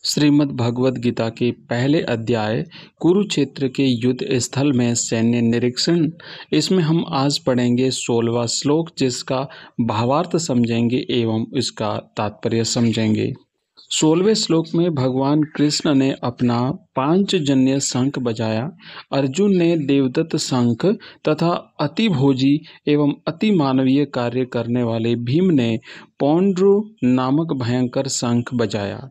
श्रीमद् भगवद गीता के पहले अध्याय कुरुक्षेत्र के युद्ध स्थल में सैन्य निरीक्षण। इसमें हम आज पढ़ेंगे 16वां श्लोक, जिसका भावार्थ समझेंगे एवं इसका तात्पर्य समझेंगे। 16वें श्लोक में भगवान कृष्ण ने अपना पांचजन्य शंख बजाया। अर्जुन ने देवदत्त शंख तथा अति भोजी एवं अति मानवीय कार्य करने वाले भीम ने पौंड्र नामक भयंकर शंख बजाया।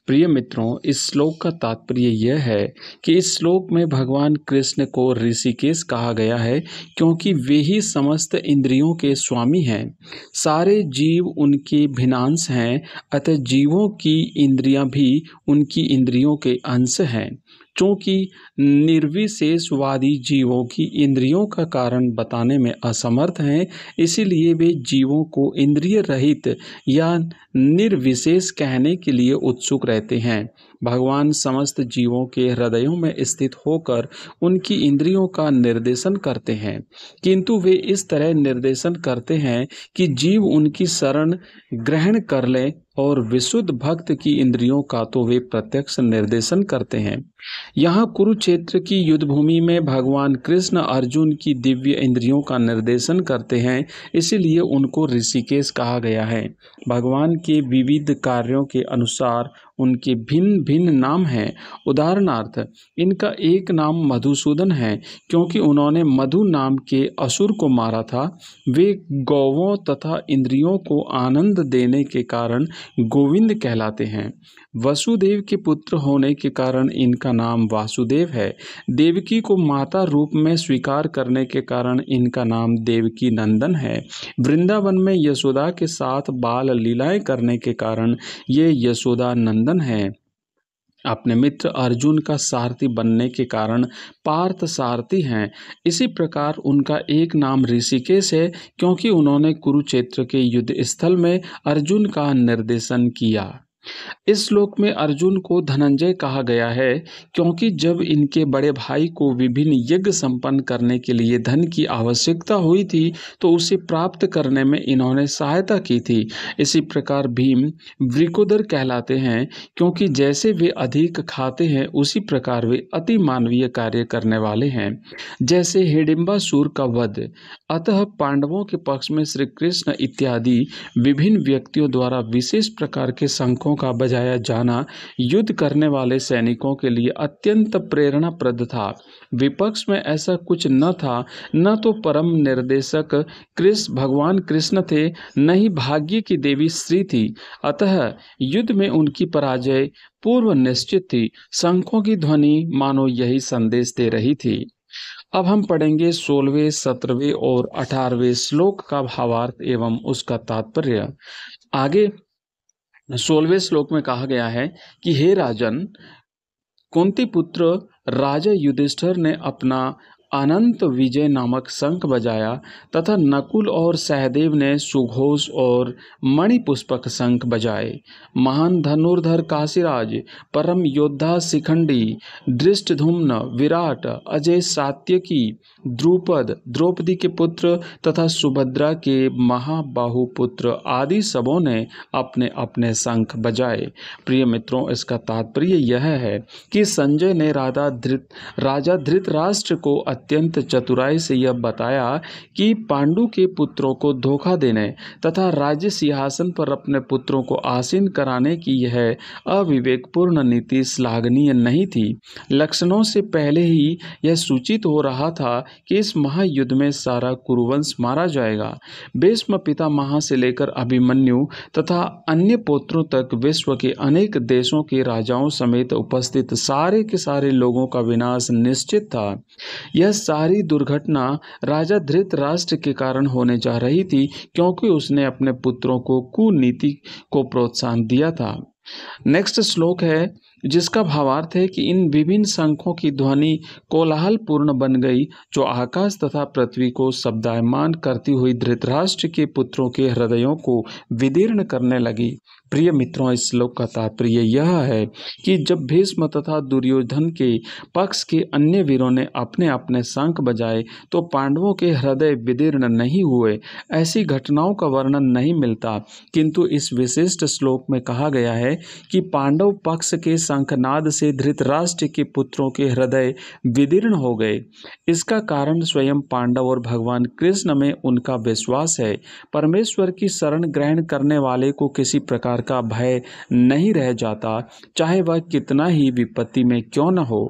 प्रिय मित्रों, इस श्लोक का तात्पर्य यह है कि इस श्लोक में भगवान कृष्ण को ऋषिकेश कहा गया है, क्योंकि वे ही समस्त इंद्रियों के स्वामी हैं। सारे जीव उनके भिन्नांश हैं, अतः जीवों की इंद्रियां भी उनकी इंद्रियों के अंश हैं। चूँकि निर्विशेषवादी जीवों की इंद्रियों का कारण बताने में असमर्थ हैं, इसीलिए वे जीवों को इंद्रिय रहित या निर्विशेष कहने के लिए उत्सुक रहते हैं। भगवान समस्त जीवों के हृदयों में स्थित होकर उनकी इंद्रियों का निर्देशन करते हैं, किंतु वे इस तरह निर्देशन करते हैं कि जीव उनकी शरण ग्रहण कर लें, और विशुद्ध भक्त की इंद्रियों का तो वे प्रत्यक्ष निर्देशन करते हैं। यहाँ कुरुक्षेत्र की युद्ध भूमि में भगवान कृष्ण अर्जुन की दिव्य इंद्रियों का निर्देशन करते हैं, इसीलिए उनको ऋषिकेश कहा गया है। भगवान के विविध कार्यों के अनुसार उनके भिन्न भिन्न नाम हैं। उदाहरणार्थ, इनका एक नाम मधुसूदन है, क्योंकि उन्होंने मधु नाम के असुर को मारा था। वे गौवों तथा इंद्रियों को आनंद देने के कारण गोविंद कहलाते हैं। वसुदेव के पुत्र होने के कारण इनका नाम वासुदेव है। देवकी को माता रूप में स्वीकार करने के कारण इनका नाम देवकी नंदन है। वृंदावन में यशोदा के साथ बाल लीलाएं करने के कारण ये यशोदा नंदन है। अपने मित्र अर्जुन का सारथी बनने के कारण पार्थ सारथी हैं। इसी प्रकार उनका एक नाम ऋषिकेश है, क्योंकि उन्होंने कुरुक्षेत्र के युद्ध स्थल में अर्जुन का निर्देशन किया। इस श्लोक में अर्जुन को धनंजय कहा गया है, क्योंकि जब इनके बड़े भाई को विभिन्न यज्ञ संपन्न करने के लिए धन की आवश्यकता हुई थी, तो उसे प्राप्त करने में इन्होंने सहायता की थी। इसी प्रकार भीम वृकोदर कहलाते हैं, क्योंकि जैसे वे अधिक खाते हैं, उसी प्रकार वे अति मानवीय कार्य करने वाले हैं, जैसे हिडिंबासुर का वध। अतः पांडवों के पक्ष में श्री कृष्ण इत्यादि विभिन्न व्यक्तियों द्वारा विशेष प्रकार के शंखों का बजाया जाना युद्ध करने वाले सैनिकों के लिए अत्यंत प्रेरणाप्रद था। विपक्ष में ऐसा कुछ न था, न तो परम निर्देशक भगवान कृष्ण थे, न ही भाग्य की देवी श्री थी। अतः युद्ध में उनकी पराजय पूर्व निश्चित थी। शंखों की ध्वनि मानो यही संदेश दे रही थी। अब हम पढ़ेंगे 16वें, 17वें और 18वें श्लोक का भावार्थ एवं उसका तात्पर्य। आगे 16वें श्लोक में कहा गया है कि हे राजन, कुंती पुत्र राजा युधिष्ठिर ने अपना अनंत विजय नामक शंख बजाया, तथा नकुल और सहदेव ने सुघोष और मणिपुष्पक शंख बजाए। महान धनुर्धर काशीराज, परम योद्धा शिखंडी, धृष्टद्युम्न, विराट, अजय, सात्यकी, द्रुपद, द्रौपदी के पुत्र तथा सुभद्रा के महाबाहु पुत्र आदि सबों ने अपने अपने शंख बजाए। प्रिय मित्रों, इसका तात्पर्य यह है कि संजय ने राजा धृतराष्ट्र को अत्यंत चतुराई से यह बताया कि पांडु के पुत्रों को धोखा देने तथा राज्य सिंहासन पर अपने पुत्रों को आसीन कराने की यह अविवेकपूर्ण नीति श्लाघनीय नहीं थी। लक्षणों से पहले ही यह सूचित हो रहा था कि इस महायुद्ध में सारा कुरुवंश मारा जाएगा। भीष्म पितामह से लेकर अभिमन्यु तथा अन्य पुत्रों तक विश्व के अनेक देशों के राजाओं समेत उपस्थित सारे के सारे लोगों का विनाश निश्चित था। यह सारी दुर्घटना राजा धृतराष्ट्र के कारण होने जा रही थी, क्योंकि उसने अपने पुत्रों को कुनीति को प्रोत्साहन दिया था। नेक्स्ट श्लोक है, जिसका भावार्थ है कि इन विभिन्न शंखों की ध्वनि कोलाहल पूर्ण बन गई, जो आकाश तथा पृथ्वी को शब्दायमान करती हुई धृतराष्ट्र के पुत्रों के हृदयों को विदीर्ण करने लगी। प्रिय मित्रों, इस श्लोक का तात्पर्य यह है कि जब भीष्म तथा दुर्योधन के पक्ष के अन्य वीरों ने अपने अपने शंख बजाए तो पांडवों के हृदय विदीर्ण नहीं हुए। ऐसी घटनाओं का वर्णन नहीं मिलता, किंतु इस विशिष्ट श्लोक में कहा गया है कि पांडव पक्ष के शंखनाद से धृतराष्ट्र के पुत्रों के हृदय विदीर्ण हो गए। इसका कारण स्वयं पांडव और भगवान कृष्ण में उनका विश्वास है। परमेश्वर की शरण ग्रहण करने वाले को किसी प्रकार का भय नहीं रह जाता, चाहे वह कितना ही विपत्ति में क्यों न हो।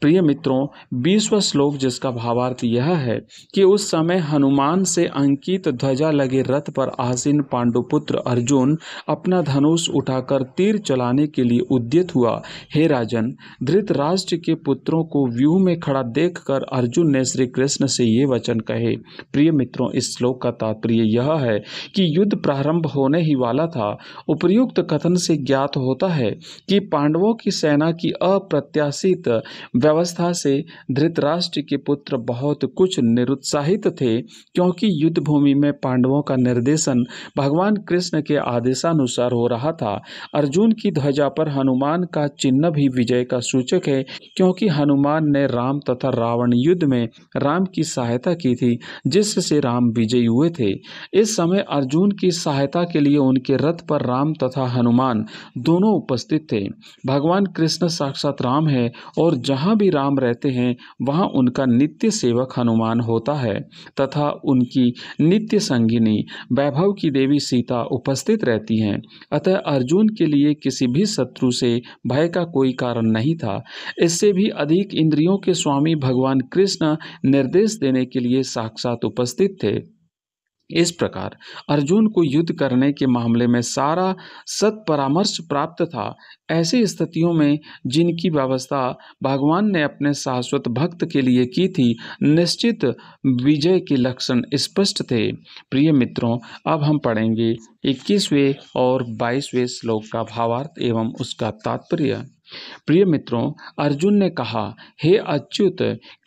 प्रिय मित्रों, 20वां श्लोक, जिसका भावार्थ यह है कि उस समय हनुमान से अंकित ध्वजा लगे रथ पर आसीन पांडुपुत्र अर्जुन अपना धनुष उठाकर तीर चलाने के लिए उद्यत हुआ। हे राजन, धृतराष्ट्र के पुत्रों को व्यूह में खड़ा देखकर अर्जुन ने श्री कृष्ण से ये वचन कहे। प्रिय मित्रों, इस श्लोक का तात्पर्य यह है कि युद्ध प्रारंभ होने ही वाला था। उपर्युक्त कथन से ज्ञात होता है कि पांडवों की सेना की अप्रत्याशित व्यवस्था से धृतराष्ट्र के पुत्र बहुत कुछ निरुत्साहित थे, क्योंकि युद्ध भूमि में पांडवों का निर्देशन भगवान कृष्ण के आदेशानुसार हो रहा था। अर्जुन की ध्वजा पर हनुमान का चिन्ह भी विजय का सूचक है, क्योंकि हनुमान ने राम तथा रावण युद्ध में राम की सहायता की थी, जिससे राम विजयी हुए थे। इस समय अर्जुन की सहायता के लिए उनके रथ पर राम तथा हनुमान दोनों उपस्थित थे। भगवान कृष्ण साक्षात राम है और जहाँ भी राम रहते हैं वहाँ उनका नित्य सेवक हनुमान होता है तथा उनकी नित्य संगिनी वैभव की देवी सीता उपस्थित रहती हैं। अतः अर्जुन के लिए किसी भी शत्रु से भय का कोई कारण नहीं था। इससे भी अधिक इंद्रियों के स्वामी भगवान कृष्ण निर्देश देने के लिए साक्षात उपस्थित थे। इस प्रकार अर्जुन को युद्ध करने के मामले में सारा सत्परामर्श प्राप्त था। ऐसी स्थितियों में जिनकी व्यवस्था भगवान ने अपने शाश्वत भक्त के लिए की थी, निश्चित विजय के लक्षण स्पष्ट थे। प्रिय मित्रों, अब हम पढ़ेंगे 21वें और 22वें श्लोक का भावार्थ एवं उसका तात्पर्य। प्रिय मित्रों, अर्जुन ने कहा, हे अच्युत,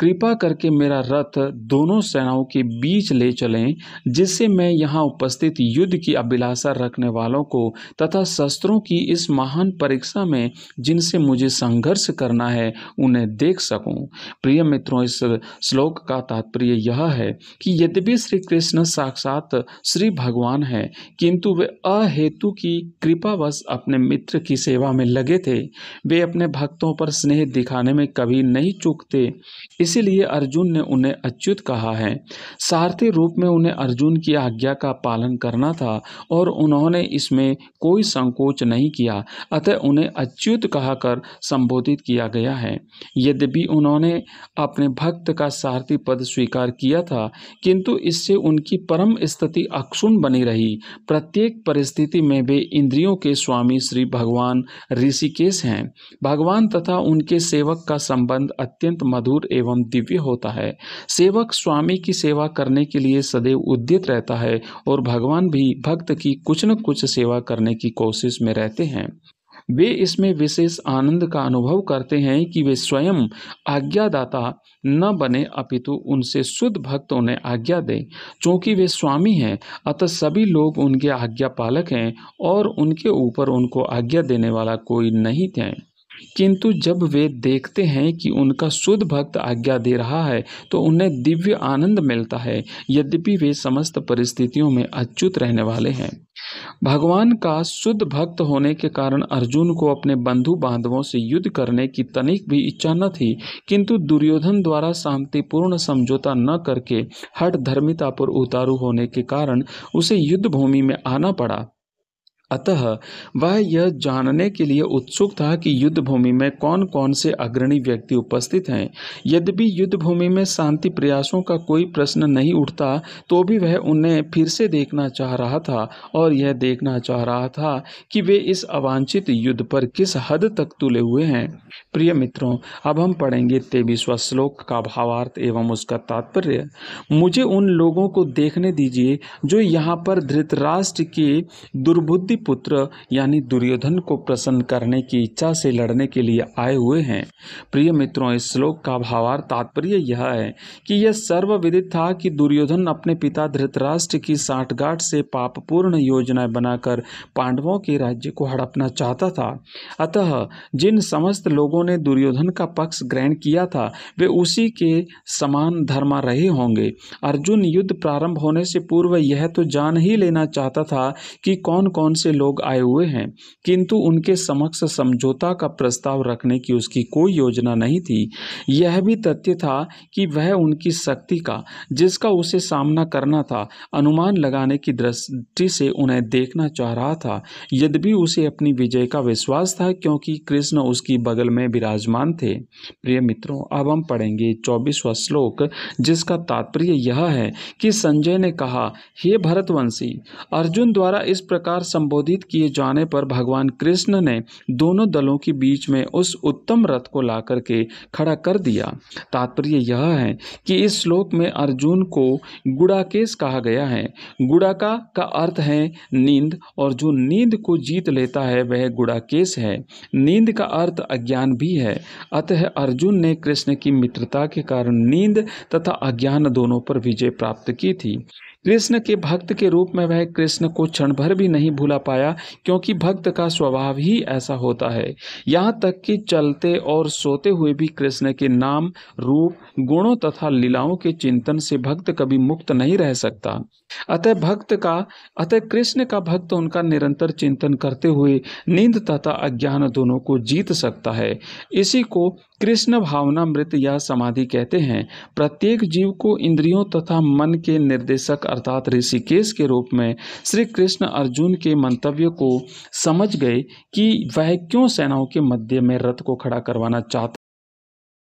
कृपा करके मेरा रथ दोनों सेनाओं के बीच ले चलें, जिससे मैं यहाँ उपस्थित युद्ध की अभिलाषा रखने वालों को तथा शस्त्रों की इस महान परीक्षा में जिनसे मुझे संघर्ष करना है उन्हें देख सकूं। प्रिय मित्रों, इस श्लोक का तात्पर्य यह है कि यद्यपि श्री कृष्ण साक्षात श्री भगवान है, किंतु वे अहेतु की कृपावश अपने मित्र की सेवा में लगे थे। वे अपने भक्तों पर स्नेह दिखाने में कभी नहीं चूकते, इसीलिए अर्जुन ने उन्हें अच्युत कहा है। सारथी रूप में उन्हें अर्जुन की आज्ञा का पालन करना था और उन्होंने इसमें कोई संकोच नहीं किया, अतः उन्हें अच्युत कहकर संबोधित किया गया है। यद्यपि उन्होंने अपने भक्त का सारथी पद स्वीकार किया था, किंतु इससे उनकी परम स्थिति अक्षुण्ण बनी रही। प्रत्येक परिस्थिति में वे इंद्रियों के स्वामी श्री भगवान ऋषिकेश हैं। भगवान तथा उनके सेवक का संबंध अत्यंत मधुर एवं दिव्य होता है। सेवक स्वामी की सेवा करने के लिए सदैव उद्यत रहता है और भगवान भी भक्त की कुछ न कुछ सेवा करने की कोशिश में रहते हैं। वे इसमें विशेष आनंद का अनुभव करते हैं कि वे स्वयं आज्ञादाता न बने, अपितु उनसे शुद्ध भक्त उन्हें आज्ञा दें। चूंकि वे स्वामी हैं, अतः सभी लोग उनके आज्ञा पालक हैं और उनके ऊपर उनको आज्ञा देने वाला कोई नहीं है। किंतु जब वे देखते हैं कि उनका शुद्ध भक्त आज्ञा दे रहा है तो उन्हें दिव्य आनंद मिलता है, यद्यपि वे समस्त परिस्थितियों में अच्युत रहने वाले हैं। भगवान का शुद्ध भक्त होने के कारण अर्जुन को अपने बंधु बांधवों से युद्ध करने की तनिक भी इच्छा न थी, किंतु दुर्योधन द्वारा शांतिपूर्ण समझौता न करके हठ धर्मिता पर उतारू होने के कारण उसे युद्ध भूमि में आना पड़ा। अतः वह यह जानने के लिए उत्सुक था कि युद्ध भूमि में कौन कौन से अग्रणी व्यक्ति उपस्थित हैं। यद्यपि युद्ध भूमि में शांति प्रयासों का कोई प्रश्न नहीं उठता, तो भी वह उन्हें फिर से देखना चाह रहा था और यह देखना चाह रहा था कि वे इस अवांछित युद्ध पर किस हद तक तुले हुए हैं। प्रिय मित्रों, अब हम पढ़ेंगे 23वां श्लोक का भावार्थ एवं उसका तात्पर्य। मुझे उन लोगों को देखने दीजिए जो यहाँ पर धृतराष्ट्र के दुर्बुद्धि कुंती पुत्र यानी दुर्योधन को प्रसन्न करने की इच्छा से लड़ने के लिए आए हुए हैं। प्रिय मित्रों, इस श्लोक का भावार्थ तात्पर्य यह है कि यह सर्वविदित था कि दुर्योधन अपने पिता धृतराष्ट्र की साठगांठ से पापपूर्ण योजनाएं बनाकर पांडवों के राज्य को हड़पना चाहता था। अतः जिन समस्त लोगों ने दुर्योधन का पक्ष ग्रहण किया था वे उसी के समान धर्मा रहे होंगे। अर्जुन युद्ध प्रारंभ होने से पूर्व यह तो जान ही लेना चाहता था कि कौन कौन से लोग आए हुए हैं, किंतु उनके समक्ष समझौता का प्रस्ताव रखने की उसकी कोई योजना नहीं थी। यह भी तथ्य था कि वह उनकी शक्ति का, जिसका उसे सामना करना था, अनुमान लगाने की दृष्टि से उन्हें देखना चाह रहा था। यद्यपि उसे अपनी विजय का विश्वास था क्योंकि कृष्ण उसकी बगल में विराजमान थे। प्रिय मित्रों, अब हम पढ़ेंगे 24वां श्लोक, जिसका तात्पर्य यह है कि संजय ने कहा, हे भरतवंशी, अर्जुन द्वारा इस प्रकार संबोधित किए जाने पर भगवान कृष्ण ने दोनों दलों के बीच में उस उत्तम रथ को ला करके खड़ा कर दिया। तात्पर्य यह है कि इस श्लोक में अर्जुन को गुड़ाकेश कहा गया है। गुड़ाका का अर्थ है नींद, और जो नींद को जीत लेता है वह गुड़ाकेश है। नींद का अर्थ अज्ञान भी है। अतः अर्जुन ने कृष्ण की मित्रता के कारण नींद तथा अज्ञान दोनों पर विजय प्राप्त की थी। कृष्ण के भक्त के रूप में वह कृष्ण को क्षण भर भी नहीं भूला पाया, क्योंकि भक्त का स्वभाव ही ऐसा होता है। यहाँ तक कि चलते और सोते हुए भी कृष्ण के नाम, रूप, गुणों तथा लीलाओं के चिंतन से भक्त कभी मुक्त नहीं रह सकता। अतः कृष्ण का भक्त उनका निरंतर चिंतन करते हुए नींद तथा अज्ञान दोनों को जीत सकता है। इसी को कृष्ण भावनामृत या समाधि कहते हैं। प्रत्येक जीव को इंद्रियों तथा मन के निर्देशक अर्थात ऋषिकेश के रूप में श्री कृष्ण अर्जुन के मंतव्य को समझ गए कि वह क्यों सेनाओं के मध्य में रथ को खड़ा करवाना चाहता